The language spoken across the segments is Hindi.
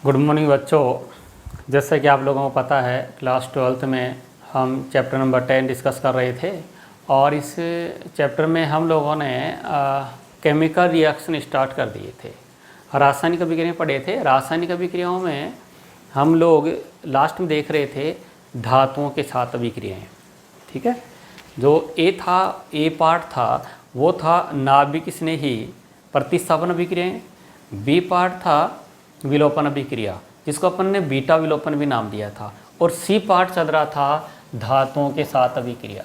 गुड मॉर्निंग बच्चों। जैसे कि आप लोगों को पता है क्लास 12th में हम चैप्टर नंबर 10 डिस्कस कर रहे थे और इस चैप्टर में हम लोगों ने केमिकल रिएक्शन स्टार्ट कर दिए थे। रासायनिक अभिक्रियाएं पढ़े थे। रासायनिक अभिक्रियाओं में हम लोग लास्ट में देख रहे थे धातुओं के साथ अभिक्रियाएँ। ठीक है, जो ए पार्ट था वो था नाभिक स्नेही प्रतिस्थापन अभिक्रियाएँ। बी पार्ट था विलोपन अभिक्रिया जिसको अपन ने बीटा विलोपन भी नाम दिया था, और सी पार्ट चल रहा था धातुओं के साथ अभिक्रिया।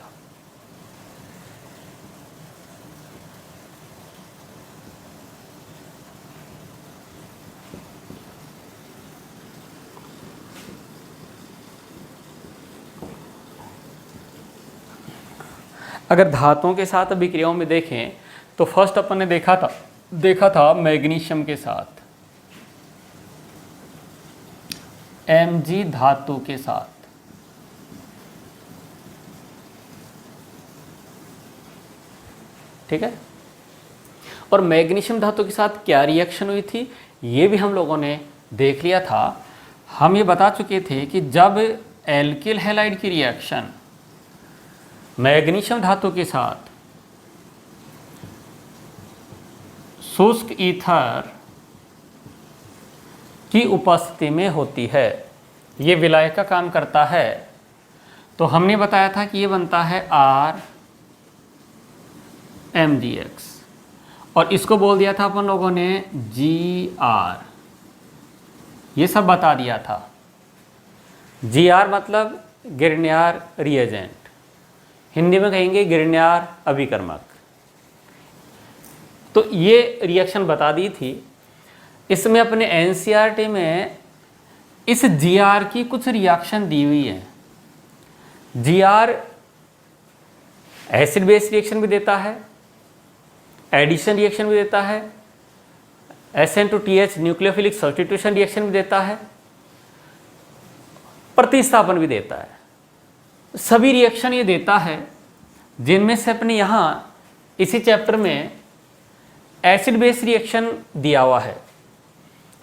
अगर धातुओं के साथ अभिक्रियाओं में देखें तो फर्स्ट अपन ने देखा था मैग्नीशियम के साथ, Mg धातु के साथ। ठीक है, और मैग्नीशियम धातु के साथ क्या रिएक्शन हुई थी ये भी हम लोगों ने देख लिया था। हम ये बता चुके थे कि जब एल्किल हैलाइड की रिएक्शन मैग्नीशियम धातु के साथ शुष्क ईथर की उपस्थिति में होती है, ये विलायक का काम करता है, तो हमने बताया था कि ये बनता है RMgx, और इसको बोल दिया था अपन लोगों ने Gr। ये सब बता दिया था। Gr मतलब गिरण्यार रिएजेंट, हिंदी में कहेंगे गिरण्यार अभिकर्मक। तो ये रिएक्शन बता दी थी। इसमें अपने एनसीईआरटी में इस Gr की कुछ रिएक्शन दी हुई है। Gr एसिड बेस रिएक्शन भी देता है, एडिशन रिएक्शन भी देता है, SN2TH न्यूक्लियोफिलिक सब्स्टिट्यूशन रिएक्शन भी देता है, प्रतिस्थापन भी देता है। सभी रिएक्शन ये देता है, जिनमें से अपने यहाँ इसी चैप्टर में एसिड बेस रिएक्शन दिया हुआ है।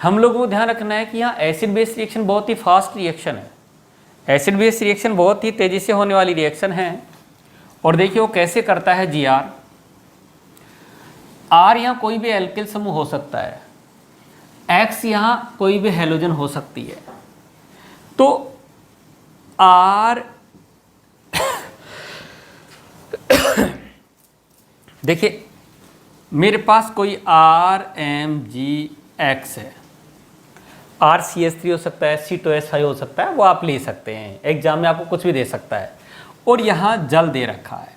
हम लोगों को ध्यान रखना है कि यहाँ एसिड बेस रिएक्शन बहुत ही फास्ट रिएक्शन है। एसिड बेस रिएक्शन बहुत ही तेज़ी से होने वाली रिएक्शन है। और देखिए वो कैसे करता है Gr। R यहाँ कोई भी एल्किल समूह हो सकता है, X यहाँ कोई भी हैलोजन हो सकती है। तो R देखिए मेरे पास कोई RMgX है, RCH3 हो सकता है, C2H5 हो सकता है, वो आप ले सकते हैं, एग्जाम में आपको कुछ भी दे सकता है। और यहाँ जल दे रखा है,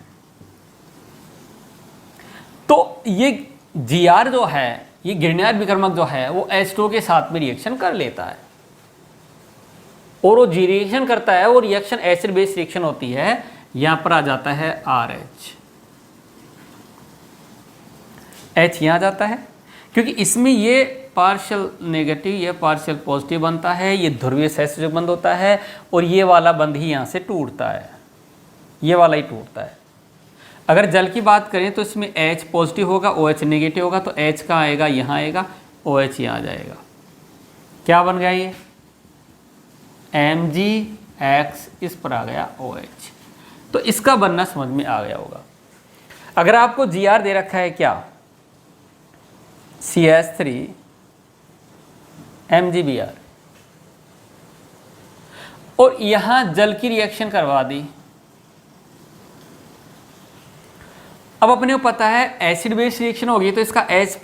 तो ये Gr जो है, ये गिरण्यार विकर्मक जो है वो H2 के साथ में रिएक्शन कर लेता है, और वो रिएक्शन करता है, वो रिएक्शन एसिड बेस रिएक्शन होती है। यहाँ पर आ जाता है RH, H यहाँ जाता है, क्योंकि इसमें ये पार्शियल नेगेटिव, ये पार्शियल पॉजिटिव बनता है, ये ध्रुवीय सहसंयोजक बंध होता है, और ये वाला बंध ही यहाँ से टूटता है, ये वाला ही टूटता है। अगर जल की बात करें तो इसमें H पॉजिटिव होगा, OH नेगेटिव होगा, तो H कहाँ आएगा, यहाँ आएगा, OH यहाँ आ जाएगा। क्या बन गया ये Mgx, इस पर आ गया OH। तो इसका बनना समझ में आ गया होगा। अगर आपको Gr दे रखा है क्या, CH3 MgBr, और यहां जल की रिएक्शन करवा दी। अब अपने को पता है एसिड बेस रिएक्शन होगी, तो इसका H+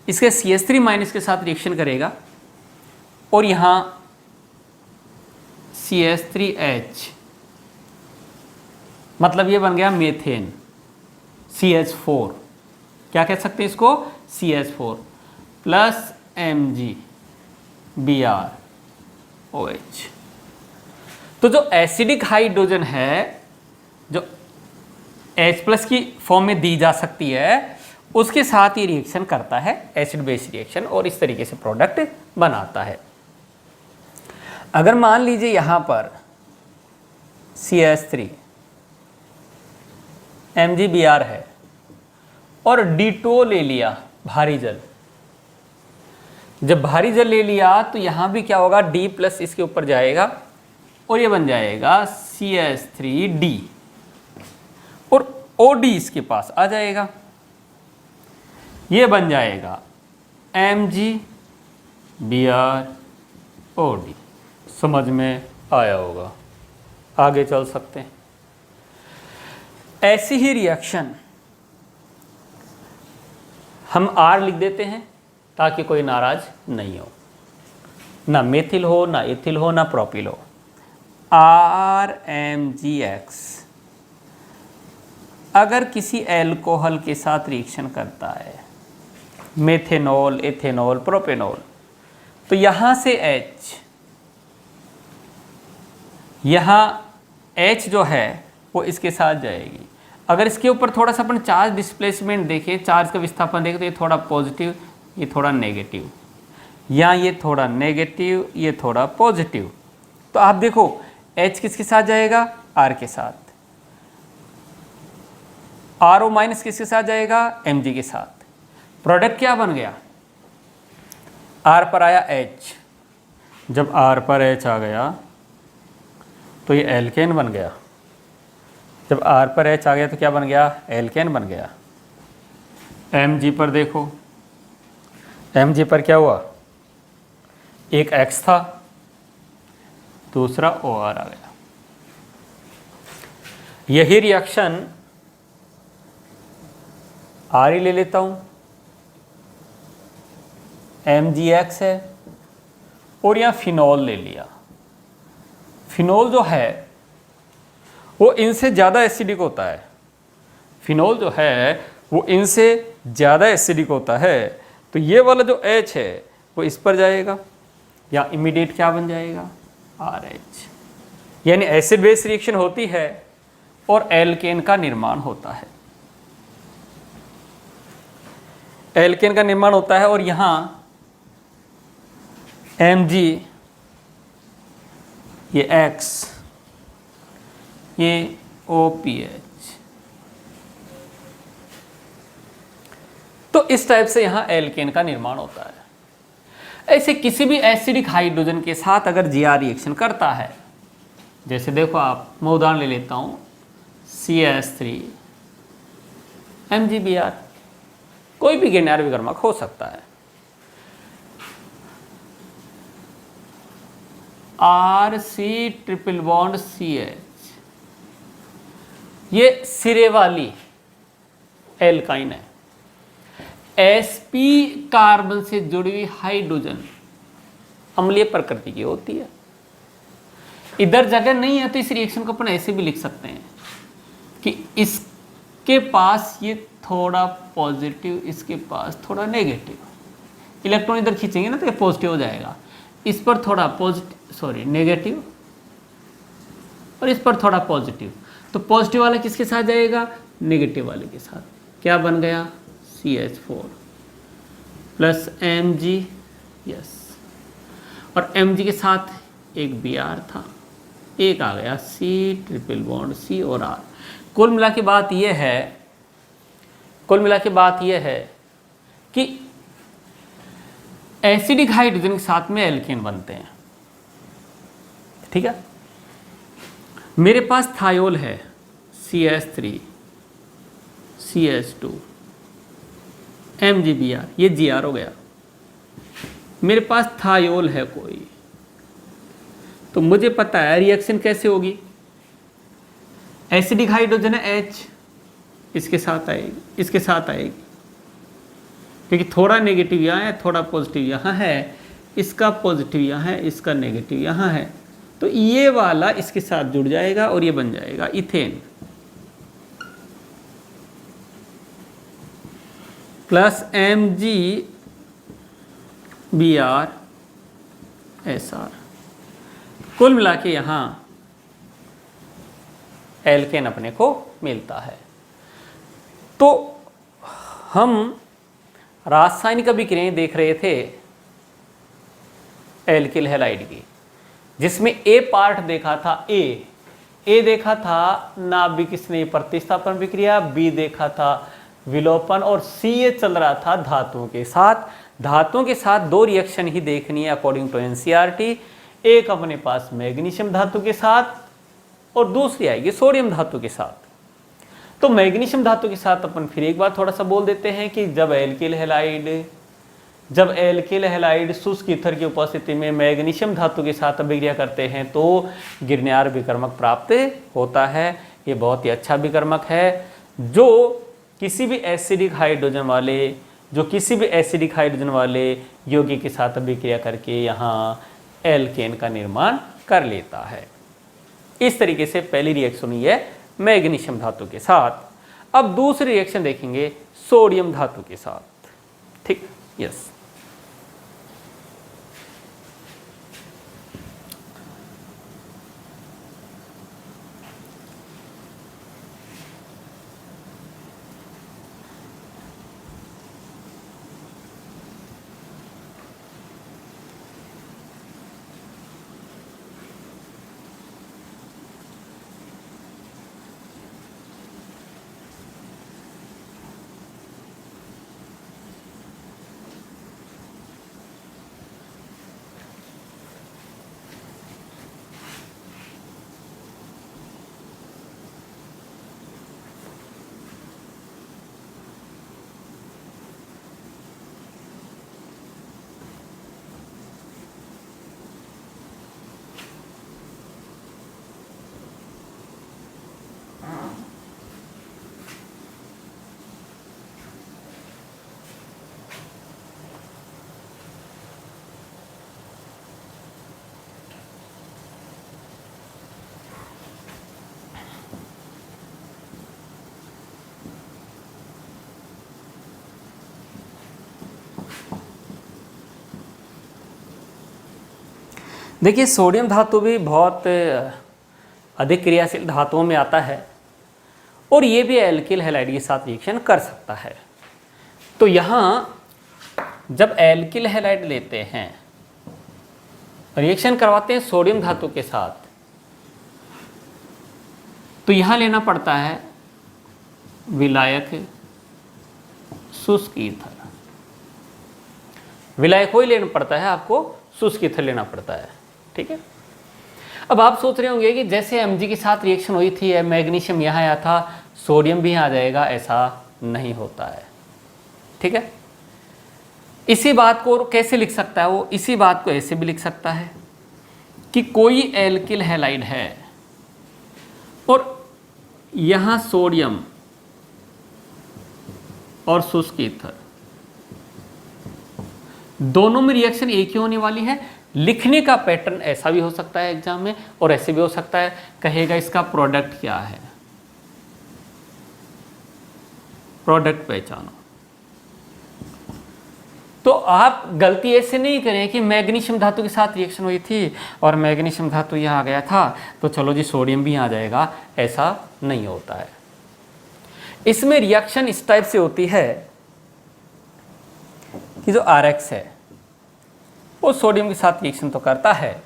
इसके CH3- के साथ रिएक्शन करेगा, और यहां CH3H, मतलब ये बन गया मेथेन, CH4। क्या कह सकते हैं इसको, CH4 प्लस MgBrOH। तो जो एसिडिक हाइड्रोजन है, जो H+ की फॉर्म में दी जा सकती है, उसके साथ ये रिएक्शन करता है, एसिड बेस रिएक्शन, और इस तरीके से प्रोडक्ट बनाता है। अगर मान लीजिए यहाँ पर CH3 MgBr है और D2 ले लिया भारी जल, जब भारी जल ले लिया तो यहाँ भी क्या होगा, D प्लस इसके ऊपर जाएगा और ये बन जाएगा CH3D और OD इसके पास आ जाएगा, ये बन जाएगा MgBrOD। समझ में आया होगा, आगे चल सकते हैं। ऐसी ही रिएक्शन हम R लिख देते हैं ताकि कोई नाराज नहीं हो, ना मेथिल हो, ना एथिल हो, ना प्रोपिल हो। RMgX अगर किसी एल्कोहल के साथ रिएक्शन करता है, मेथेनॉल, एथेनॉल, प्रोपेनॉल, तो यहाँ से H, यहाँ H जो है वो इसके साथ जाएगी। अगर इसके ऊपर थोड़ा सा अपन चार्ज डिस्प्लेसमेंट देखें, चार्ज का विस्थापन देखें, तो ये थोड़ा पॉजिटिव, ये थोड़ा नेगेटिव, या ये थोड़ा नेगेटिव, ये थोड़ा पॉजिटिव। तो आप देखो H किसके साथ जाएगा, R के साथ। RO माइनस किसके साथ जाएगा, Mg के साथ। प्रोडक्ट क्या बन गया, R पर आया H, जब R पर H आ गया तो ये एल्केन बन गया। जब R पर H आ गया तो क्या बन गया, एल्केन बन गया। Mg पर देखो, Mg पर क्या हुआ, एक X था, दूसरा OR आ गया। यही रिएक्शन R ले लेता हूं, MgX है, और यहाँ फिनॉल ले लिया। फिनॉल जो है वो इनसे ज़्यादा एसिडिक होता है, फिनॉल जो है वो इनसे ज़्यादा एसिडिक होता है। तो ये वाला जो H है वो इस पर जाएगा, या इमीडिएट क्या बन जाएगा, RH। यानी एसिड बेस रिएक्शन होती है और एल्केन का निर्माण होता है, एल्केन का निर्माण होता है। और यहाँ Mg, ये X, ये OPH। तो इस टाइप से यहाँ एल्केन का निर्माण होता है। ऐसे किसी भी एसिडिक हाइड्रोजन के साथ अगर Gr रिएक्शन करता है, जैसे देखो आप, मैं उदाहरण ले लेता हूँ CH3 MgBr, कोई भी गैर विकर्मक हो सकता है। RC ट्रिपल बॉन्ड CH, ये सिरे वाली एल्काइन है। sp कार्बन से जुड़ी हुई हाइड्रोजन अम्लीय प्रकृति की होती है। इधर जगह नहीं है तो इस रिएक्शन को अपन ऐसे भी लिख सकते हैं कि इसके पास ये थोड़ा पॉजिटिव, इसके पास थोड़ा नेगेटिव। इलेक्ट्रॉन इधर खींचेंगे ना तो ये पॉजिटिव हो जाएगा, इस पर थोड़ा नेगेटिव, और इस पर थोड़ा पॉजिटिव। तो पॉजिटिव वाला किसके साथ जाएगा, नेगेटिव वाले के साथ। क्या बन गया, CH4 प्लस Mg, यस, और Mg के साथ एक Br था, एक आ गया C ट्रिपल बॉन्ड C और R। कुल मिला के बात यह है कि एसिडिक हाइड्रोजन के साथ में एल्केन बनते हैं। ठीक है, मेरे पास थायोल है CH3 CH2 MgBr, ये Gr हो गया। मेरे पास थायोल है कोई, तो मुझे पता है रिएक्शन कैसे होगी। एसिडिक हाइड्रोजन है H, इसके साथ आएगी, क्योंकि थोड़ा नेगेटिव यहाँ है, थोड़ा पॉजिटिव यहाँ है, इसका पॉजिटिव यहाँ है, इसका नेगेटिव यहाँ है, तो ये वाला इसके साथ जुड़ जाएगा और ये बन जाएगा इथेन प्लस MgBr SR। कुल मिला के यहाँ एल्केन अपने को मिलता है। तो हम रासायनिक अभिक्रियाएं देख रहे थे एल्किल हैलाइड की, जिसमें ए पार्ट देखा था, ए देखा था नाभिक स्नेह प्रतिस्थापन प्रक्रिया, बी देखा था विलोपन, और सी ये चल रहा था धातुओं के साथ धातुओं के साथ 2 रिएक्शन ही देखनी है अकॉर्डिंग टू एनसीईआरटी। एक अपने पास मैग्नीशियम धातु के साथ और दूसरी आएगी सोडियम धातु के साथ। तो मैग्नीशियम धातु के साथ अपन फिर एक बार थोड़ा सा बोल देते हैं कि जब एल्किल हैलाइड शुष्क ईथर की उपस्थिति में मैग्नीशियम धातु के साथ अभिक्रिया करते हैं तो गिरनियार विकर्मक प्राप्त होता है। ये बहुत ही अच्छा विकर्मक है जो किसी भी एसिडिक हाइड्रोजन वाले यौगिक के साथ अभिक्रिया करके यहाँ एल्केन का निर्माण कर लेता है। इस तरीके से पहली रिएक्शन हुई है मैग्नीशियम धातु के साथ। अब दूसरी रिएक्शन देखेंगे सोडियम धातु के साथ। ठीक, यस। देखिए सोडियम धातु भी बहुत अधिक क्रियाशील धातुओं में आता है और ये भी एल्किल हैलाइड के साथ रिएक्शन कर सकता है। तो यहाँ जब एल्किल हैलाइड लेते हैं, रिएक्शन करवाते हैं सोडियम धातु के साथ, तो यहाँ लेना पड़ता है विलायक शुष्क ईथर। विलायक को ही लेना पड़ता है, आपको शुष्क ईथर लेना पड़ता है। ठीक है। अब आप सोच रहे होंगे कि जैसे Mg के साथ रिएक्शन हुई थी, मैग्नीशियम यहाँ आया था, सोडियम भी यहाँ आ जाएगा, ऐसा नहीं होता है। ठीक है। इसी बात को कैसे लिख सकता है वो? इसी बात को ऐसे भी लिख सकता है कि कोई एल्किल हैलाइड है और यहाँ सोडियम और शुष्क ईथर दोनों में रिएक्शन एक ही होने वाली है। लिखने का पैटर्न ऐसा भी हो सकता है एग्जाम में और ऐसे भी हो सकता है, कहेगा इसका प्रोडक्ट क्या है, प्रोडक्ट पहचानो। तो आप गलती ऐसे नहीं करें कि मैग्नीशियम धातु के साथ रिएक्शन हुई थी और मैग्नीशियम धातु यहाँ आ गया था तो चलो जी सोडियम भी आ जाएगा, ऐसा नहीं होता है। इसमें रिएक्शन इस टाइप से होती है कि जो RX है वो सोडियम के साथ रिएक्शन तो करता है,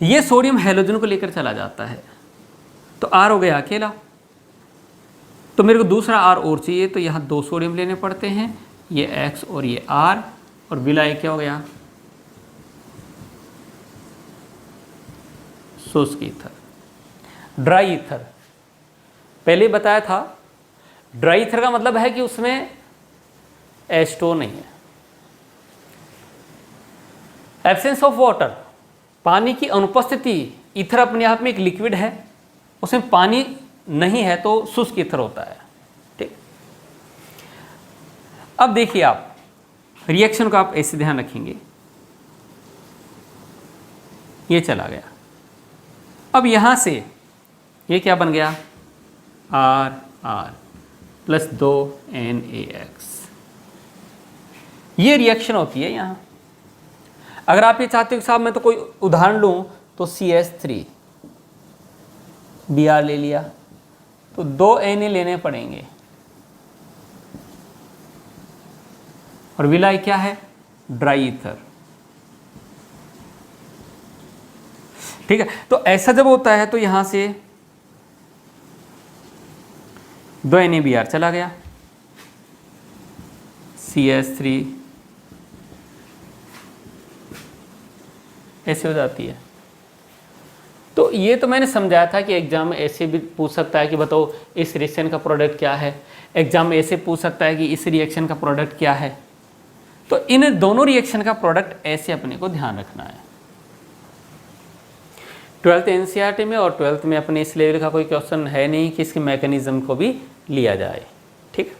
ये सोडियम हैलोजन को लेकर चला जाता है, तो R हो गया अकेला। तो मेरे को दूसरा R और चाहिए, तो यहाँ 2 सोडियम लेने पड़ते हैं, ये X और ये R, और विलाय क्या हो गया शुष्क ईथर। ड्राई ईथर पहले बताया था, ड्राई ईथर का मतलब है कि उसमें H2O नहीं है, एब्सेंस ऑफ वाटर, पानी की अनुपस्थिति। ईथर अपने आप में एक लिक्विड है, उसमें पानी नहीं है तो शुष्क ईथर होता है। ठीक। अब देखिए आप रिएक्शन को आप ऐसे ध्यान रखेंगे, ये चला गया। अब यहां से ये क्या बन गया, RR प्लस 2NaX। ये रिएक्शन होती है यहां। अगर आप ये चाहते हो कि साहब मैं तो कोई उदाहरण लूं तो CH3 Br ले लिया, तो 2 Na लेने पड़ेंगे और विलाय क्या है, ड्राई ईथर। ठीक है। तो ऐसा जब होता है तो यहां से 2 NaBr चला गया, CH3 ऐसे हो जाती है। तो ये तो मैंने समझाया था कि एग्जाम में ऐसे भी पूछ सकता है कि बताओ इस रिएक्शन का प्रोडक्ट क्या है, एग्जाम में ऐसे पूछ सकता है कि इस रिएक्शन का प्रोडक्ट क्या है। तो इन दोनों रिएक्शन का प्रोडक्ट ऐसे अपने को ध्यान रखना है। 12th एनसीईआरटी में और 12th में अपने इस लेवल का कोई क्वेश्चन है नहीं कि इसके मैकेनिज्म को भी लिया जाए। ठीक,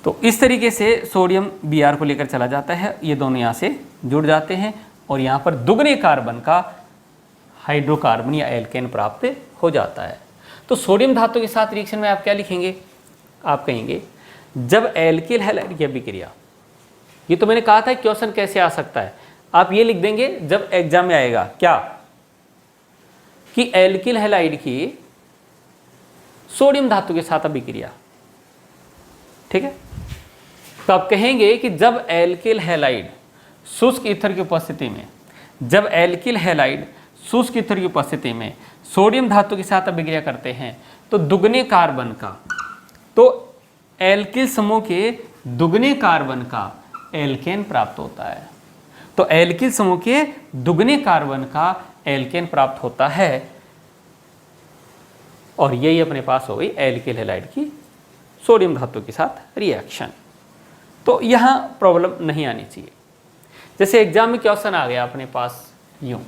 तो इस तरीके से सोडियम Br को लेकर चला जाता है, ये दोनों यहाँ से जुड़ जाते हैं और यहाँ पर दुगने कार्बन का हाइड्रोकार्बन या एल्केन प्राप्त हो जाता है। तो सोडियम धातु के साथ रिएक्शन में आप क्या लिखेंगे, आप कहेंगे जब एल्किल हैलाइड की अभिक्रिया, ये तो मैंने कहा था क्वेश्चन कैसे आ सकता है, आप ये लिख देंगे जब एग्जाम में आएगा क्या कि एल्किल हैलाइड की सोडियम धातु के साथ अभिक्रिया। ठीक है, तो आप कहेंगे कि जब एल्किल हैलाइड शुष्क ईथर की उपस्थिति में, जब एल्किल हैलाइड शुष्क ईथर की उपस्थिति में सोडियम धातु के साथ अभिक्रिया करते हैं तो दुगने कार्बन का, तो एल्किल समूह के दुगने कार्बन का एल्केन प्राप्त होता है। तो एल्किल समूह के दुगने कार्बन का एल्केन प्राप्त होता है और यही अपने पास हो गई एल्किल हैलाइड की सोडियम धातु के साथ रिएक्शन। तो यहाँ प्रॉब्लम नहीं आनी चाहिए। जैसे एग्जाम में क्वेश्चन आ गया अपने पास यूं,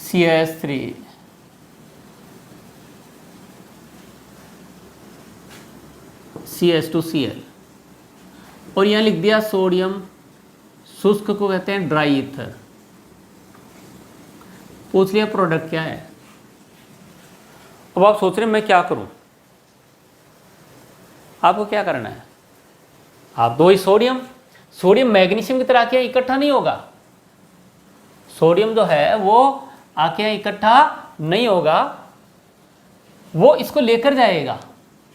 CH3 CH2Cl और यहाँ लिख दिया सोडियम शुष्क को कहते हैं ड्राई ईथर। पूछ लिया प्रोडक्ट क्या है। अब आप सोच रहे हैं मैं क्या करूं, आपको क्या करना है, आप दो ही सोडियम मैग्नीशियम की तरह आके यहाँ इकट्ठा नहीं होगा। सोडियम जो है वो आके यहाँ इकट्ठा नहीं होगा, वो इसको लेकर जाएगा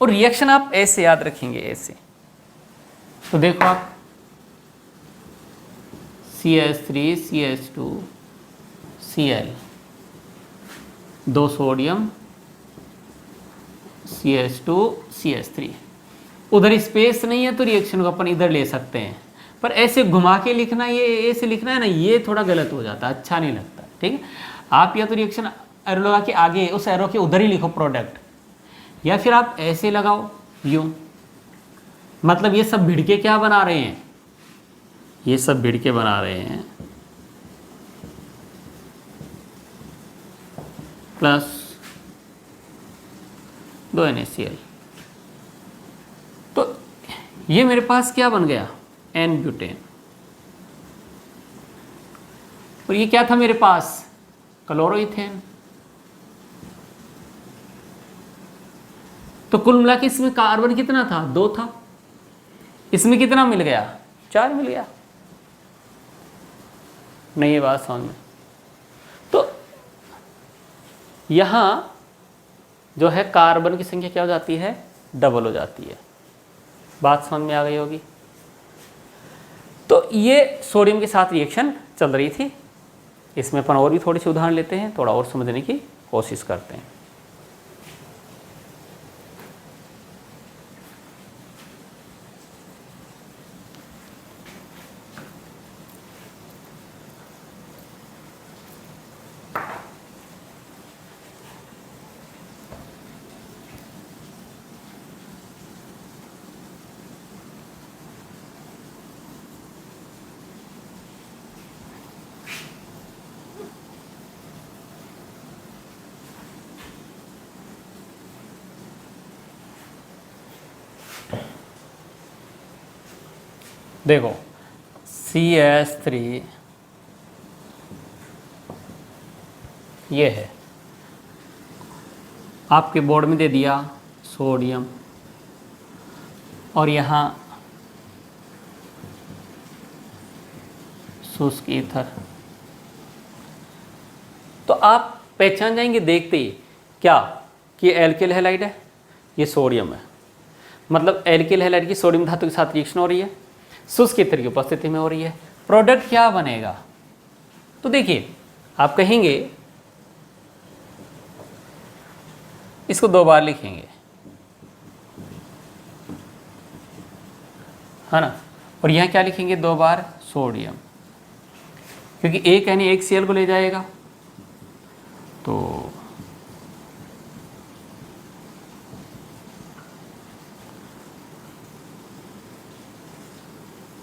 और रिएक्शन आप ऐसे याद रखेंगे ऐसे। तो देखो आप CH3 CH2 Cl, दो सोडियम CH2 CH3, उधर स्पेस नहीं है तो रिएक्शन को अपन इधर ले सकते हैं, पर ऐसे घुमा के लिखना, ये ऐसे लिखना है ना, ये थोड़ा गलत हो जाता है, अच्छा नहीं लगता। ठीक है, आप या तो रिएक्शन एरो लगा के आगे उस एरो के उधर ही लिखो प्रोडक्ट, या फिर आप ऐसे लगाओ यूं। मतलब ये सब भिड़के क्या बना रहे हैं, ये सब भिड़के बना रहे हैं प्लस 2 NaCl। तो ये मेरे पास क्या बन गया, N ब्यूटेन। और ये क्या था मेरे पास, क्लोरोइथेन। तो कुल मिला के इसमें कार्बन कितना था, 2 था, इसमें कितना मिल गया, 4 मिल गया। नहीं ये बात समझ में। तो यहां जो है कार्बन की संख्या क्या हो जाती है, डबल हो जाती है। बात समझ में आ गई होगी। तो ये सोडियम के साथ रिएक्शन चल रही थी। इसमें अपन और भी थोड़ी सी उदाहरण लेते हैं, थोड़ा और समझने की कोशिश करते हैं। देखो CH3 ये है, आपके बोर्ड में दे दिया सोडियम और यहाँ शुष्क ईथर। तो आप पहचान जाएंगे देखते ही क्या कि एल्किल हैलाइड है, ये सोडियम है। मतलब एल्किल हैलाइड की सोडियम धातु के साथ रिएक्शन हो रही है, शुष्क ईथर की उपस्थिति में हो रही है। प्रोडक्ट क्या बनेगा, तो देखिए आप कहेंगे इसको 2 बार लिखेंगे, है ना, और यहाँ क्या लिखेंगे 2 बार सोडियम। क्योंकि एक यानी एक Cl को ले जाएगा, तो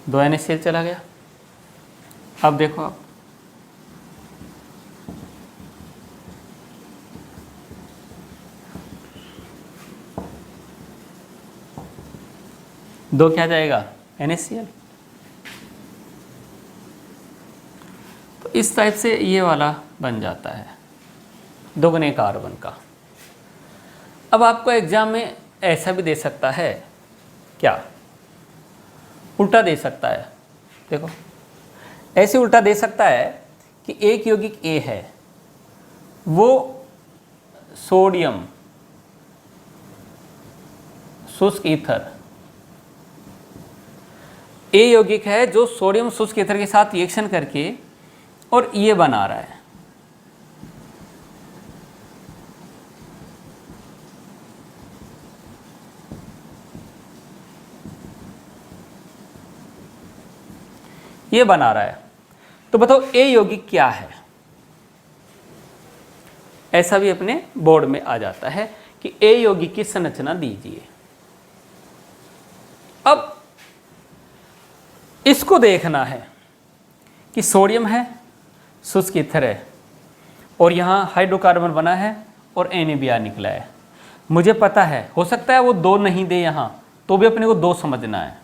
दो NaCl चला गया। अब देखो आप, दो क्या जाएगा NaCl। तो इस टाइप से ये वाला बन जाता है दोगुने कार्बन का। अब आपको एग्जाम में ऐसा भी दे सकता है, क्या उल्टा दे सकता है। देखो ऐसे उल्टा दे सकता है कि एक यौगिक A है, वो सोडियम शुष्क ईथर, A यौगिक है जो सोडियम शुष्क ईथर के साथ रिएक्शन करके और ये बना रहा है। ये बना रहा है, तो बताओ A यौगिक क्या है। ऐसा भी अपने बोर्ड में आ जाता है कि A यौगिक की संरचना दीजिए। अब इसको देखना है कि सोडियम है, शुष्क ईथर है, और यहाँ हाइड्रोकार्बन बना है और NaBr निकला है। मुझे पता है, हो सकता है वो दो नहीं दे यहाँ, तो भी अपने को दो समझना है।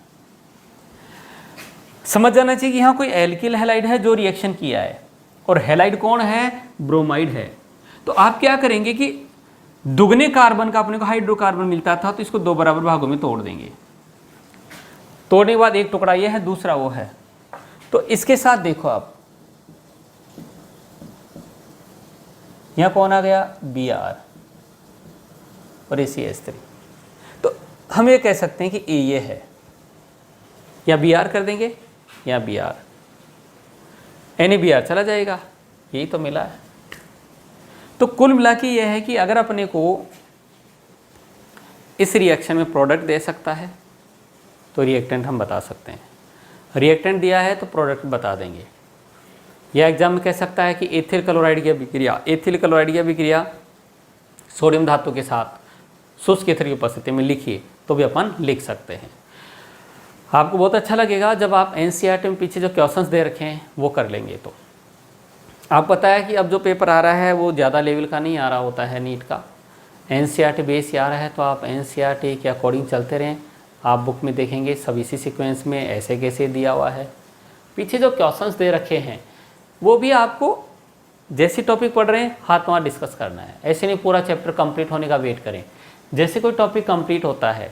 समझ जाना चाहिए कि यहाँ कोई एल्किल हैलाइड है जो रिएक्शन किया है, और हैलाइड कौन है, ब्रोमाइड है। तो आप क्या करेंगे कि दुगने कार्बन का अपने को हाइड्रोकार्बन मिलता था, तो इसको दो बराबर भागों में तोड़ देंगे। तोड़ने के बाद एक टुकड़ा ये है, दूसरा वो है, तो इसके साथ देखो आप, यहाँ कौन आ गया, Br और ACH3। तो हम ये कह सकते हैं कि A ये है, या Br कर देंगे या Br, NaBr चला जाएगा, यही तो मिला है। तो कुल मिला के यह है कि अगर अपने को इस रिएक्शन में प्रोडक्ट दे सकता है तो रिएक्टेंट हम बता सकते हैं, रिएक्टेंट दिया है तो प्रोडक्ट बता देंगे। यह एग्जाम में कह सकता है कि एथिल क्लोराइड की अभिक्रिया, एथिल क्लोराइड की अभिक्रिया सोडियम धातु के साथ शुष्क ईथर की उपस्थिति में लिखिए, तो भी अपन लिख सकते हैं। आपको बहुत अच्छा लगेगा जब आप NCERT में पीछे जो क्वेश्चंस दे रखे हैं वो कर लेंगे। तो आप पता है कि अब जो पेपर आ रहा है वो ज़्यादा लेवल का नहीं आ रहा होता है, नीट का NCERT बेस आ रहा है, तो आप NCERT के अकॉर्डिंग चलते रहें। आप बुक में देखेंगे सब इसी सीक्वेंस में ऐसे कैसे दिया हुआ है। पीछे जो क्वेश्चंस दे रखे हैं वो भी आपको जैसे टॉपिक पढ़ रहे हैं हाथ वहाँ डिस्कस करना है। ऐसे नहीं पूरा चैप्टर कंप्लीट होने का वेट करें। जैसे कोई टॉपिक कंप्लीट होता है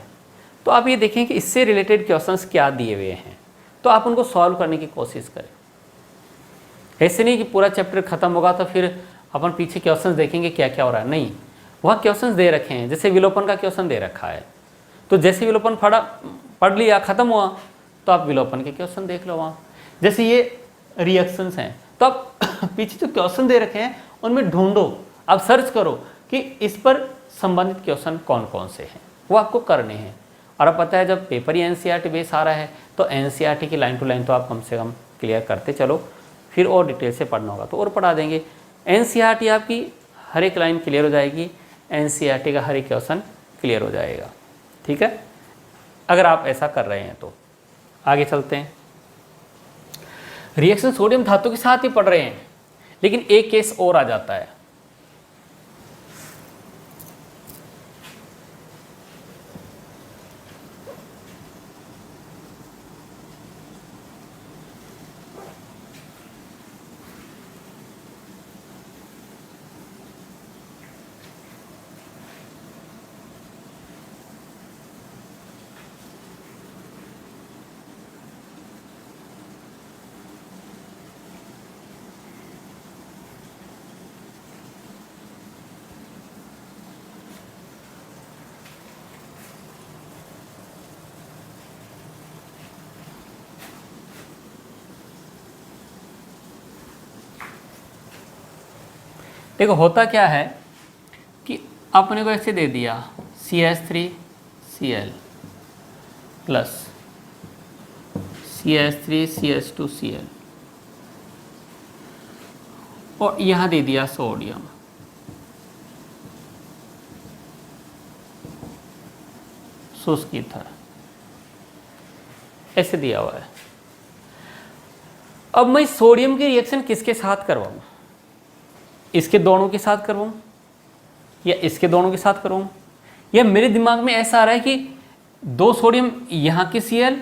तो आप ये देखें कि इससे रिलेटेड क्वेश्चंस क्या दिए हुए हैं, तो आप उनको सॉल्व करने की कोशिश करें। ऐसे नहीं कि पूरा चैप्टर खत्म होगा तो फिर अपन पीछे क्वेश्चंस देखेंगे क्या क्या हो रहा है, नहीं, वहाँ क्वेश्चंस दे रखे हैं। जैसे विलोपन का क्वेश्चन दे रखा है, तो जैसे विलोपन पढ़ लिया खत्म हुआ तो आप विलोपन के क्वेश्चन देख लो वहाँ। जैसे ये रिएक्शंस हैं तो आप पीछे जो क्वेश्चन दे रखे हैं उनमें ढूंढो, आप सर्च करो कि इस पर संबंधित क्वेश्चन कौन कौन से हैं, वो आपको करने हैं। और अब पता है जब पेपर ही NCERT बेस आ रहा है तो NCERT की लाइन टू लाइन तो आप कम से कम क्लियर करते चलो, फिर और डिटेल से पढ़ना होगा तो और पढ़ा देंगे। NCERT आपकी हर एक लाइन क्लियर हो जाएगी, NCERT का हर एक क्वेश्चन क्लियर हो जाएगा, ठीक है, अगर आप ऐसा कर रहे हैं तो। आगे चलते हैं। रिएक्शन सोडियम धातु के साथ ही पढ़ रहे हैं, लेकिन एक केस और आ जाता है। देखो होता क्या है कि अपने को ऐसे दे दिया CH3Cl प्लस CH3CH2Cl, और यहाँ दे दिया सोडियम, शुष्क ईथर, ऐसे दिया हुआ है। अब मैं सोडियम की रिएक्शन किसके साथ करवाऊं? इसके दोनों के साथ करवाऊं या इसके दोनों के साथ करवाऊं? या मेरे दिमाग में ऐसा आ रहा है कि दो सोडियम यहाँ की Cl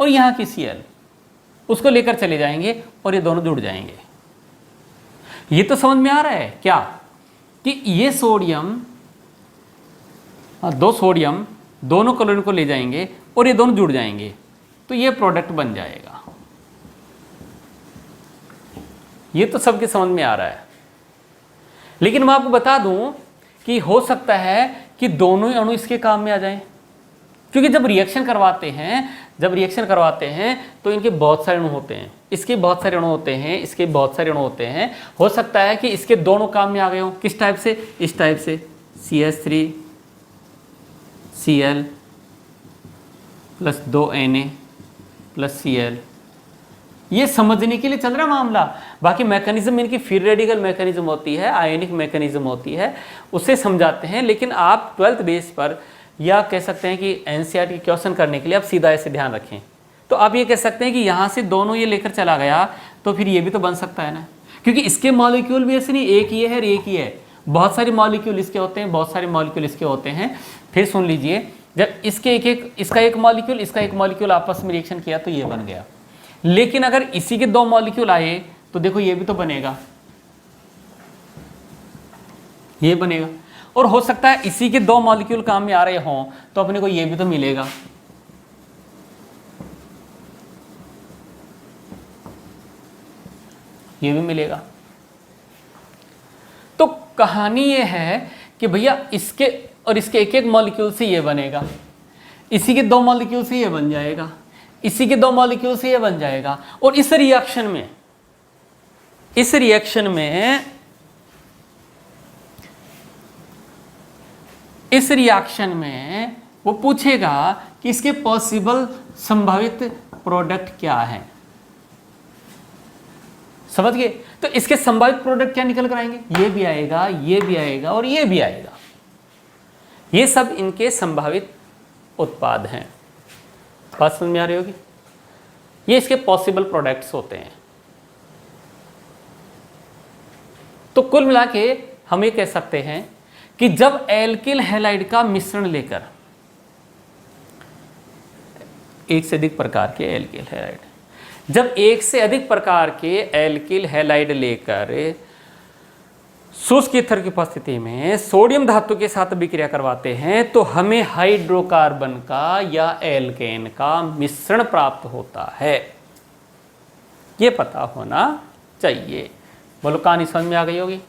और यहाँ की Cl, उसको लेकर चले जाएंगे और ये दोनों जुड़ जाएंगे। ये तो समझ में आ रहा है क्या कि ये सोडियम, दो सोडियम दोनों क्लोरीन को ले जाएंगे और ये दोनों जुड़ जाएंगे, तो ये प्रोडक्ट बन जाएगा। ये तो सबके समझ में आ रहा है। लेकिन मैं आपको बता दूं कि हो सकता है कि दोनों ही अणु इसके काम में आ जाएं, क्योंकि जब रिएक्शन करवाते हैं तो इनके बहुत सारे अणु होते हैं, इसके बहुत सारे अणु होते हैं, इसके बहुत सारे अणु होते हैं। हो सकता है कि इसके दोनों काम में आ गए हों। किस टाइप से? इस टाइप से, CH3 Cl plus 2 Na plus Cl। ये समझने के लिए चल रहा मामला। बाकी मैकेनिज्म इनकी फ्री रेडिकल मैकेनिज्म होती है, आयनिक मैकेनिज्म होती है, उससे समझाते हैं। लेकिन आप 12th बेस पर या कह सकते हैं कि NCERT की क्वेश्चन करने के लिए आप सीधा ऐसे ध्यान रखें, तो आप ये कह सकते हैं कि यहाँ से दोनों ये लेकर चला गया तो फिर ये भी तो बन सकता है ना, क्योंकि इसके मॉलिक्यूल भी ऐसे नहीं एक ही है और एक ही है, बहुत सारे मॉलिक्यूल इसके होते हैं, बहुत सारे मॉलिक्यूल इसके होते हैं। फिर सुन लीजिए, जब इसके इसका एक मॉलिक्यूल इसका एक मॉलिक्यूल आपस में रिएक्शन किया तो ये बन गया। लेकिन अगर इसी के दो मॉलिक्यूल आए तो देखो ये भी तो बनेगा, ये बनेगा। और हो सकता है इसी के दो मॉलिक्यूल काम में आ रहे हों तो अपने को ये भी तो मिलेगा। ये भी मिलेगा। तो कहानी ये है कि भैया इसके और इसके एक एक मॉलिक्यूल से ये बनेगा, इसी के दो मॉलिक्यूल से ये बन जाएगा, इसी के दो मॉलिक्यूल से ये बन जाएगा। और इस रिएक्शन में वो पूछेगा कि इसके पॉसिबल संभावित प्रोडक्ट क्या है। समझ गए? तो इसके संभावित प्रोडक्ट क्या निकल कर आएंगे? ये भी आएगा, ये भी आएगा और ये भी आएगा। ये सब इनके संभावित उत्पाद हैं। बात समझ में आ रही होगी? ये इसके पॉसिबल प्रोडक्ट्स होते हैं। तो कुल मिला के हम ये कह सकते हैं कि जब एल्किल हैलाइड का मिश्रण लेकर, एक से अधिक प्रकार के एल्किल हैलाइड, जब एक से अधिक प्रकार के एल्किल हैलाइड लेकर शुष्क ईथर की उपस्थिति में सोडियम धातु के साथ अभिक्रिया करवाते हैं तो हमें हाइड्रोकार्बन का या एल्केन का मिश्रण प्राप्त होता है। ये पता होना चाहिए। बोलो, कहानी समझ में आ गई होगी?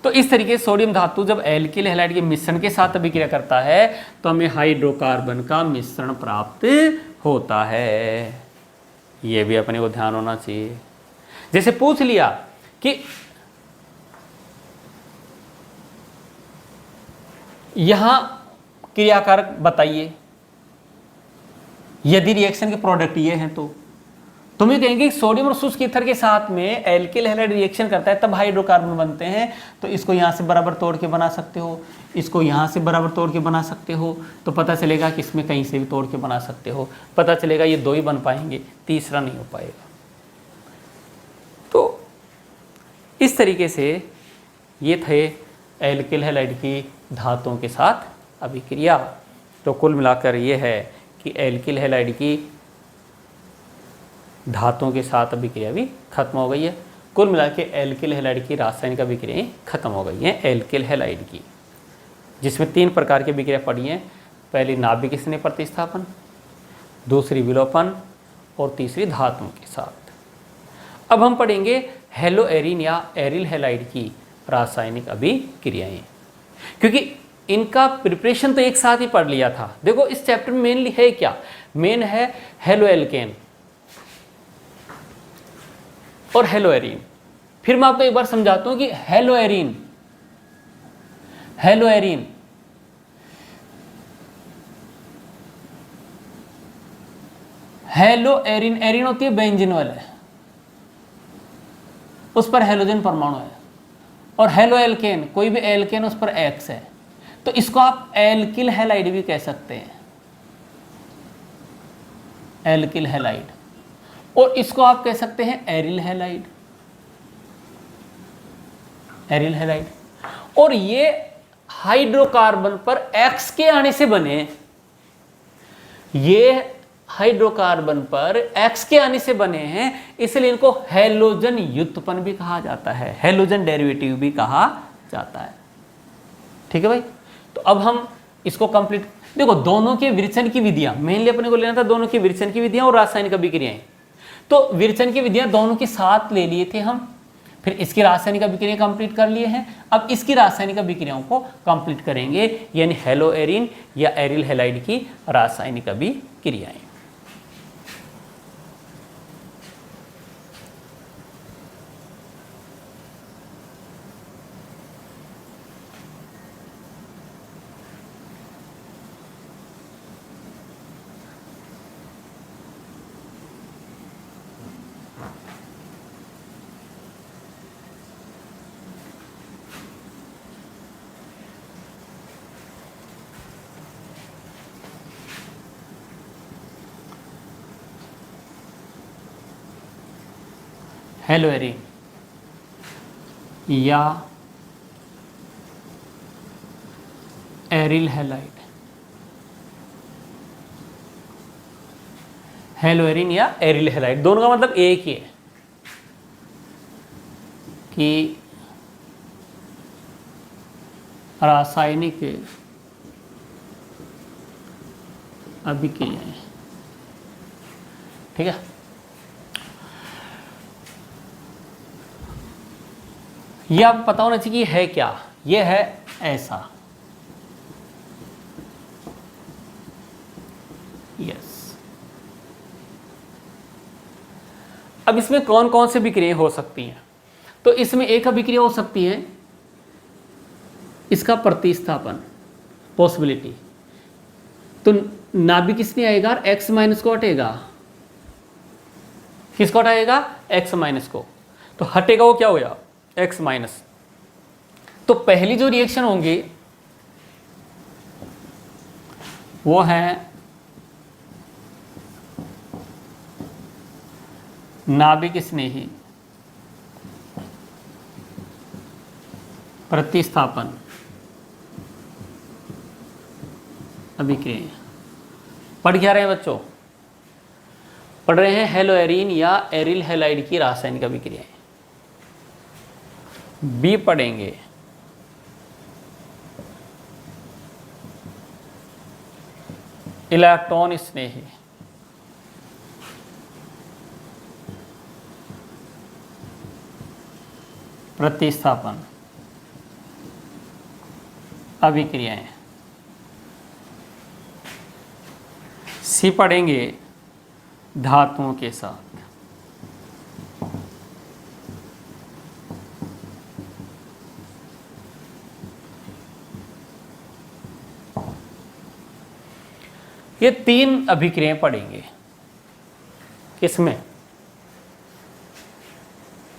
तो इस तरीके से सोडियम धातु जब एल्किल हैलाइड के मिश्रण के साथ अभिक्रिया करता है तो हमें हाइड्रोकार्बन का मिश्रण प्राप्त होता है। ये भी अपने को ध्यान होना चाहिए। जैसे पूछ लिया कि यहां क्रियाकारक बताइए, यदि रिएक्शन के प्रोडक्ट ये हैं तो तुम ये कहेंगे सोडियम और शुष्क ईथर के साथ में एल्किल हैलाइड रिएक्शन करता है तब हाइड्रोकार्बन बनते हैं। तो इसको यहां से बराबर तोड़ के बना सकते हो, इसको यहां से बराबर तोड़ के बना सकते हो, तो पता चलेगा कि इसमें कहीं से भी तोड़ के बना सकते हो। पता चलेगा ये दो ही बन पाएंगे, तीसरा नहीं हो पाएगा। तो इस तरीके से ये थे एल्किल हैलाइड की धातुओं के साथ अभिक्रिया। तो कुल मिलाकर ये है कि एल्किल हैलाइड की धातुओं के साथ अभिक्रिया भी खत्म हो गई है। कुल मिला के एल्किल हैलाइड की रासायनिक अभिक्रियाएं खत्म हो गई हैं एल्किल हैलाइड की, जिसमें 3 प्रकार की अभिक्रिया पड़ी हैं। पहली नाभिक स्नेह प्रतिस्थापन, दूसरी विलोपन और तीसरी धातुओं के साथ। अब हम पढ़ेंगे हेलो एरिन या एरिल हैलाइड की रासायनिक अभिक्रियाएं, क्योंकि इनका प्रिपरेशन तो एक साथ ही पढ़ लिया था। देखो इस चैप्टर में मेनली है क्या? मेन है हेलो एल्केन और हेलो एरिन। फिर मैं आपको एक बार समझाता हूं कि halo arene, halo arene halo arene, arene होती है बेंजीनॉल है, उस पर हेलोजन परमाणु है, और हेलो एल्केन, कोई भी एल्केन उस पर X है, तो इसको आप एल्किल हैलाइड भी कह सकते हैं, एल्किल हैलाइड। और इसको आप कह सकते हैं एरिल हैलाइड, एरिल हैलाइड। और ये हाइड्रोकार्बन पर X के आने से बने, ये हाइड्रोकार्बन पर X के आने से बने हैं, इसलिए इनको हैलोजन व्युत्पन्न भी कहा जाता है, हैलोजन डेरिवेटिव भी कहा जाता है। ठीक है भाई। तो अब हम इसको कंप्लीट, देखो दोनों के विरचन की विधियां, मेनली अपने को लेना था दोनों की विरचन की विधियां और रासायनिक अभिक्रियाएं। तो विरचन की विधियां दोनों के साथ ले लिए थे हम, फिर इसकी रासायनिक अभिक्रिया कंप्लीट कर लिए हैं। अब इसकी रासायनिक अभिक्रियाओं को कंप्लीट करेंगे, यानी हेलो एरिन या एरिल हैलाइड की रासायनिक अभिक्रियाएं। हेलो एरिन या एरिल हैलाइड, हेलो एरिन या एरिल हैलाइड, दोनों का मतलब एक ही है कि रासायनिक अभिक्रियाएं। ठीक है। ये आपको पता होना चाहिए कि है क्या, ये है ऐसा। यस। अब इसमें कौन कौन से अभिक्रियाएं हो सकती हैं? तो इसमें एक अभिक्रिया हो सकती है इसका प्रतिस्थापन, पॉसिबिलिटी। तो नाभिक किसने आएगा, X माइनस को हटेगा, किसको हटाएगा, X माइनस को, तो हटेगा वो क्या हो गया, X माइनस। तो पहली जो रिएक्शन होंगी वो है नाभिक स्नेही प्रतिस्थापन अभिक्रिया। पढ़ क्या रहे हैं बच्चों? पढ़ रहे हैं हेलो एरिन या एरिल हैलाइड की रासायनिक अभिक्रियाएं। बी पढ़ेंगे इलेक्ट्रॉन स्नेही प्रतिस्थापन अभिक्रियाएं। सी पढ़ेंगे धातुओं के साथ। ये तीन अभिक्रियाएं पढ़ेंगे। किसमें?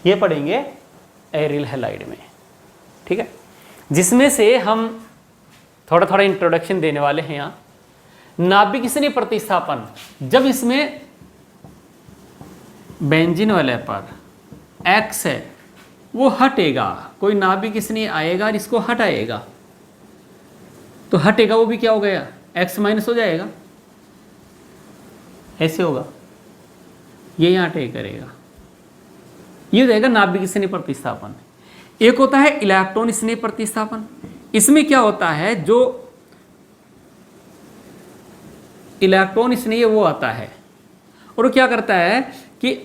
ये पढ़ेंगे एरिल हैलाइड में। ठीक है, जिसमें से हम थोड़ा थोड़ा इंट्रोडक्शन देने वाले हैं। यहाँ नाभिक स्नेही प्रतिस्थापन, जब इसमें बेंजीन वाले पर X है वो हटेगा, कोई नाभिक स्नेही आएगा और इसको हटाएगा, तो हटेगा वो भी क्या हो गया, X माइनस हो जाएगा, ऐसे होगा, ये यहाँ टेक करेगा, ये हो जाएगा नाभिक स्नेही प्रतिस्थापन। एक होता है इलेक्ट्रॉन स्नेही प्रतिस्थापन। इसमें क्या होता है, जो इलेक्ट्रॉन स्नेही वो आता है और वो क्या करता है कि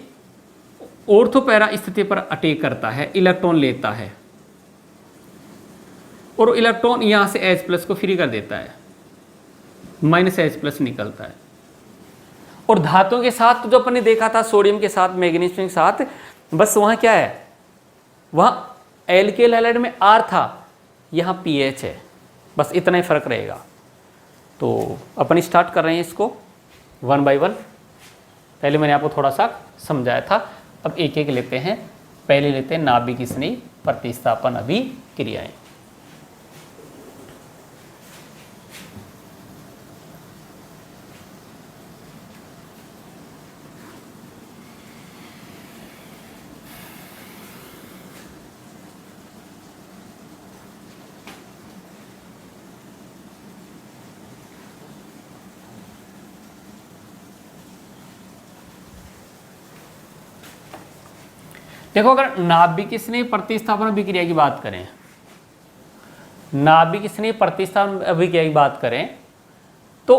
ऑर्थो पैरा स्थिति पर अटैक करता है, इलेक्ट्रॉन लेता है और इलेक्ट्रॉन यहां से H+ को फ्री कर देता है, -H+ निकलता है। और धातुओं के साथ तो जो अपन ने देखा था, सोडियम के साथ, मैग्नीशियम के साथ, बस वहां क्या है, वहां एल्किल हैलाइड में R था, यहां pH है, बस इतना ही फर्क रहेगा। तो अपन स्टार्ट कर रहे हैं इसको 1 by 1। पहले मैंने आपको थोड़ा सा समझाया था, अब एक एक लेते हैं पहले लेते हैं नाभिक स्नेही प्रतिस्थापन अभिक्रियाएं। देखो, अगर नाभिक स्नेही प्रतिस्थापन अभिक्रिया की बात करें, नाभिक स्नेही प्रतिस्थापन अभिक्रिया की बात करें तो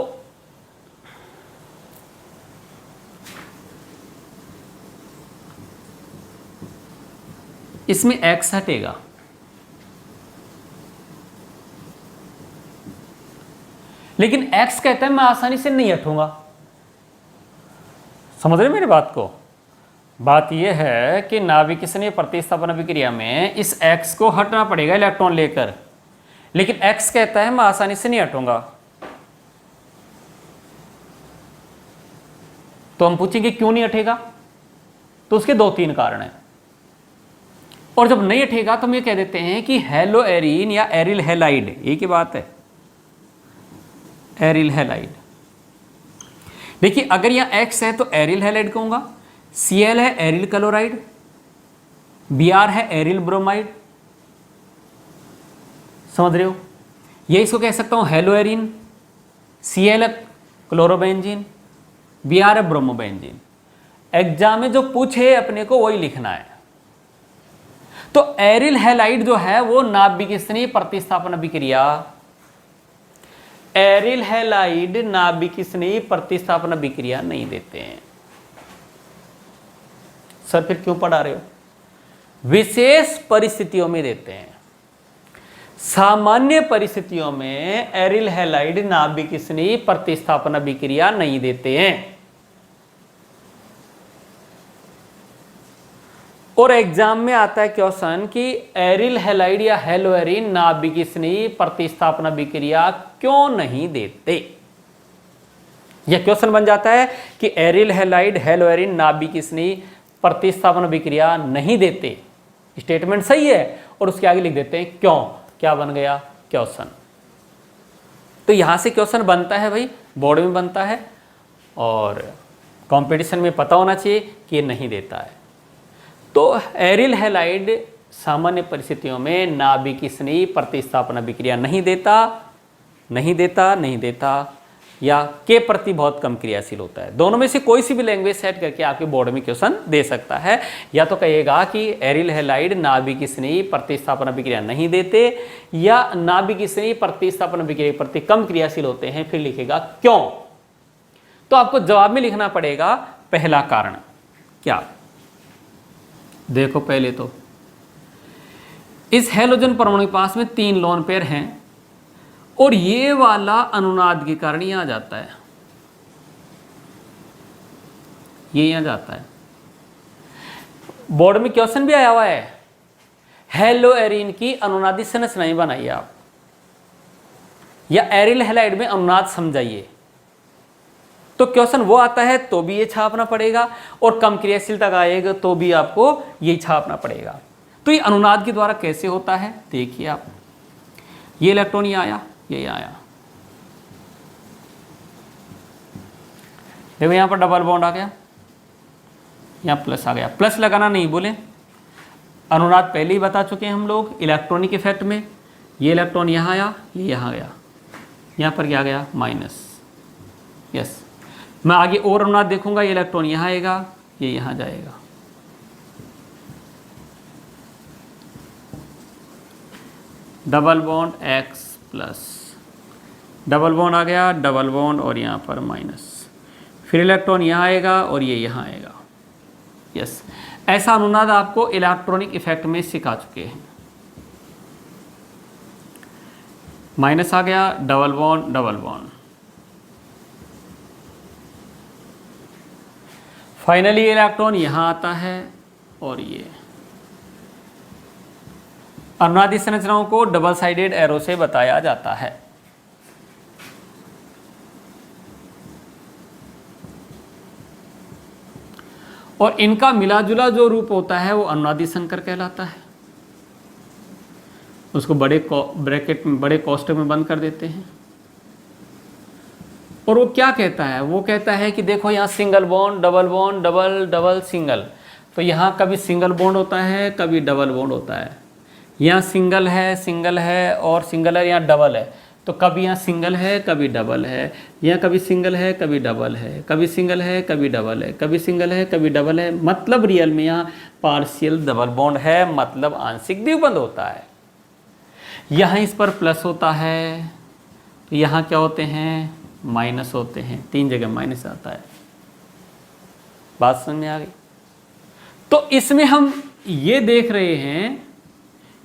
इसमें x हटेगा, लेकिन x कहता है मैं आसानी से नहीं हटूंगा। समझ रहे मेरी बात को? बात यह है कि नाभिक स्नेही प्रतिस्थापन अभिक्रिया में इस x को हटना पड़ेगा इलेक्ट्रॉन लेकर, लेकिन x कहता है मैं आसानी से नहीं हटूंगा। तो हम पूछेंगे क्यों नहीं हटेगा, तो उसके 2-3 कारण हैं। और जब नहीं हटेगा तो हम ये कह देते हैं कि हेलो एरीन या एरिल हैलाइड, एक ही बात है, एरिल हैलाइड। देखिए, अगर यहां x है तो एरिल हैलाइड कहूंगा, Cl है एरिल क्लोराइड, Br है एरिल ब्रोमाइड। समझ रहे हो? ये इसको कह सकता हूं हेलो एरिन, Cl है क्लोरोबेंजीन, Br है ब्रोमोबेंजीन। एग्जाम में जो पूछे अपने को वही लिखना है। तो एरिल हैलाइड जो है वो नाभिक स्नेही प्रतिस्थापन अभिक्रिया, एरिल हैलाइड नाभिक स्नेही प्रतिस्थापन अभिक्रिया नहीं देते हैं। सर फिर क्यों पढ़ा रहे हो? विशेष परिस्थितियों में देते हैं। सामान्य परिस्थितियों में एरिल हैलाइड नाभिक स्नेही प्रतिस्थापन अभिक्रिया नहीं देते हैं। और एग्जाम में आता है क्वेश्चन कि एरिल हैलाइड या हेलोएरिन नाभिक स्नेही प्रतिस्थापन अभिक्रिया क्यों नहीं देते। यह क्वेश्चन बन जाता है कि एरिल हैलाइड हेलोएरिन नाभिक स्नेही प्रतिस्थापन अभिक्रिया नहीं देते। स्टेटमेंट सही है और उसके आगे लिख देते हैं क्यों। क्या बन गया क्वेश्चन। तो यहां से क्वेश्चन बनता है भाई, बोर्ड में बनता है और कंपटीशन में पता होना चाहिए कि ये नहीं देता है। तो एरिल हैलाइड सामान्य परिस्थितियों में नाभिक स्नेही प्रतिस्थापन अभिक्रिया नहीं देता या के प्रति बहुत कम क्रियाशील होता है। दोनों में से कोई सी भी लैंग्वेज सेट करके आपके बोर्ड में क्वेश्चन दे सकता है। या तो कहेगा कि एरिल हैलाइड नाभिक स्नेही प्रतिस्थापन अभिक्रिया नहीं देते, या नाभिक स्नेही प्रतिस्थापन अभिक्रिया प्रति कम क्रियाशील होते हैं, फिर लिखेगा क्यों। तो आपको जवाब में लिखना पड़ेगा पहला कारण। क्या? देखो, पहले तो इस हैलोजन परमाणु के पास में 3 लोन पेयर हैं और ये वाला अनुनाद के कारण यहां जाता है, ये यहां जाता है। बोर्ड में क्वेश्चन भी आया हुआ है, हेलो एरिन की अनुनादी संरचनाएं बनाइए आप, या एरिल हैलाइड में अनुनाद समझाइए। तो क्वेश्चन वो आता है तो भी ये छापना पड़ेगा, और कम क्रियाशीलता का आएगा तो भी आपको ये छापना पड़ेगा। तो ये अनुनाद के द्वारा कैसे होता है देखिए आप। ये इलेक्ट्रॉन ये आया, ये आया, देखो यहां पर डबल बॉन्ड आ गया, यहां प्लस आ गया। प्लस लगाना नहीं बोले, अनुनाद पहले ही बता चुके हैं हम लोग इलेक्ट्रॉनिक इफेक्ट में। ये इलेक्ट्रॉन यहां आया, ये यहां गया, यहां पर क्या गया माइनस। यस, मैं आगे और अनुनाद देखूंगा, ये इलेक्ट्रॉन यहां आएगा, ये यहां जाएगा। Double bond X plus, double bond आ गया, डबल बॉन्ड और यहाँ पर माइनस, फिर इलेक्ट्रॉन यहाँ आएगा और ये यहाँ आएगा। यस, ऐसा अनुनाद आपको इलेक्ट्रॉनिक इफेक्ट में सिखा चुके हैं। माइनस आ गया, double bond double bond, finally electron यहाँ आता है और ये। अनुनादी संरचनाओं को डबल साइडेड एरो से बताया जाता है। और इनका मिला जुला जो रूप होता है वो अनुनादी संकर कहलाता है। उसको बड़े ब्रैकेट में, बड़े कोष्ठक में बंद कर देते हैं। और वो क्या कहता है, वो कहता है कि देखो यहाँ single bond, double bond, double double single, तो यहाँ कभी सिंगल बॉन्ड होता है, कभी डबल बॉन्ड होता है। यहाँ सिंगल है और सिंगल है, यहाँ डबल है, तो कभी यहाँ सिंगल है, कभी डबल है, यहाँ कभी सिंगल है, कभी डबल है, कभी सिंगल है, कभी डबल है, कभी सिंगल है, कभी डबल है। मतलब रियल में यहाँ पार्शियल डबल बॉन्ड है, मतलब आंशिक द्विबंध होता है। यहाँ इस पर प्लस होता है, तो यहाँ क्या होते हैं, माइनस होते हैं, 3 जगह माइनस आता है। बात समझ में आ गई? तो इसमें हम ये देख रहे हैं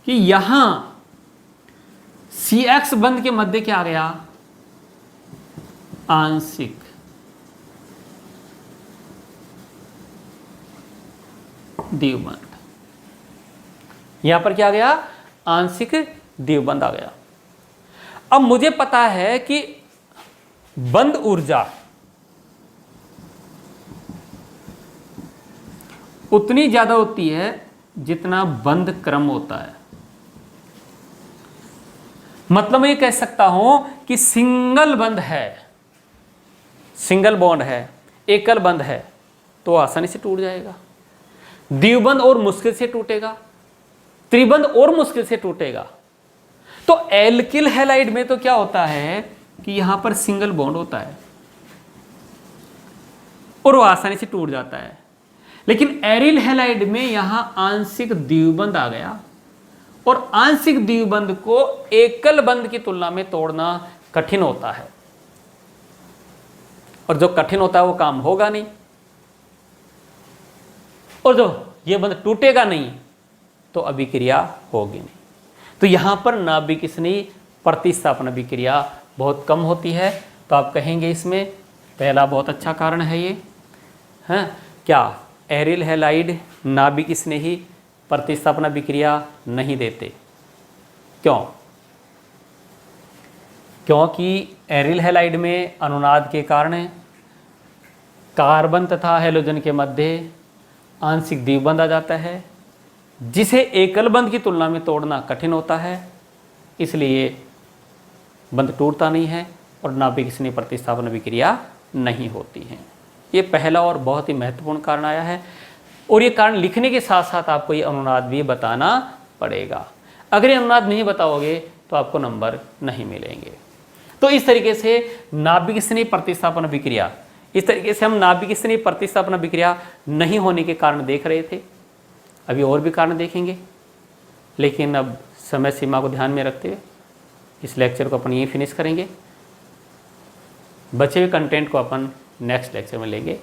कि यहां CX बंध के मध्य क्या आ गया, आंशिक द्विबंध। यहां पर क्या आ गया, आंशिक द्विबंध आ गया। अब मुझे पता है कि बंध ऊर्जा उतनी ज्यादा होती है जितना बंध क्रम होता है। मतलब मैं ये कह सकता हूं कि सिंगल बंध है, सिंगल बॉन्ड है, एकल बंध है, तो आसानी से टूट जाएगा। द्विबंध और मुश्किल से टूटेगा, त्रिबंध और मुश्किल से टूटेगा। तो एल्किल हैलाइड में तो क्या होता है कि यहां पर सिंगल बॉन्ड होता है और वो आसानी से टूट जाता है। लेकिन एरिल हैलाइड में यहां आंशिक द्विबंध आ गया, और आंशिक द्विबंध को एकल बंध की तुलना में तोड़ना कठिन होता है, और जो कठिन होता है वो काम होगा नहीं, और जो ये बंध टूटेगा नहीं तो अभिक्रिया होगी नहीं। तो यहां पर नाभिक स्नेही प्रतिस्थापन अभिक्रिया बहुत कम होती है। तो आप कहेंगे इसमें पहला बहुत अच्छा कारण है ये, है क्या, एरिल हैलाइड नाभिक स्नेही प्रतिस्थापन अभिक्रिया नहीं देते। क्यों? क्योंकि एरिल हैलाइड में अनुनाद के कारण कार्बन तथा हैलोजन के मध्य आंशिक द्विबंध आ जाता है, जिसे एकल बंध की तुलना में तोड़ना कठिन होता है, इसलिए बंध टूटता नहीं है और नाभिक स्नेही प्रतिस्थापन अभिक्रिया नहीं होती है। ये पहला और बहुत ही महत्वपूर्ण कारण आया है, और ये कारण लिखने के साथ साथ आपको ये अनुनाद भी बताना पड़ेगा। अगर ये अनुनाद नहीं बताओगे तो आपको नंबर नहीं मिलेंगे। तो इस तरीके से नाभिक स्नेही प्रतिस्थापन अभिक्रिया, इस तरीके से हम नाभिक स्नेही प्रतिस्थापन अभिक्रिया नहीं होने के कारण देख रहे थे। अभी और भी कारण देखेंगे, लेकिन अब समय सीमा को ध्यान में रखते हुए इस लेक्चर को अपन यहीं फिनिश करेंगे। बचे हुए कंटेंट को अपन नेक्स्ट लेक्चर में लेंगे।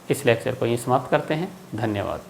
इस लेक्चर को यहीं समाप्त करते हैं। धन्यवाद।